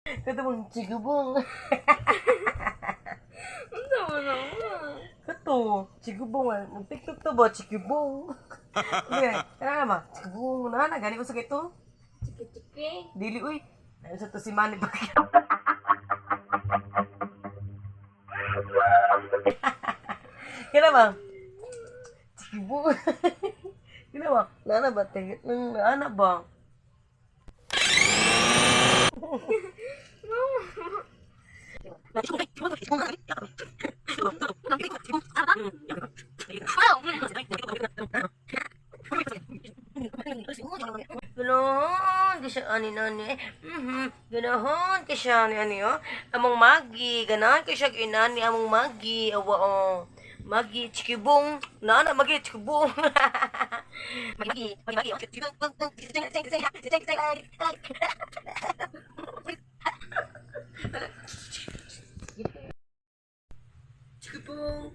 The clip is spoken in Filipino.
Kata bang cigubong. Unsa man naman? Kato, cigubong. Nag-tiktok to ba? Cigubong. Hindi, kaya naman. Cigubong. Na, gani ko sa kito. Chiki-chiki. Dili, uy. Ayun sa to si Manny ba? Kaya naman. Cigubong. Kaya naman. Nana ba? Nana ba? Ganoon, kasi ani nani. Ganoon, kasi ani oh. Among magi, ganahan kasi siya inani among magi. Awa oh. Magi, chikibong. Nana, magi, chikibong. Magi, magi, magi. Chikibong.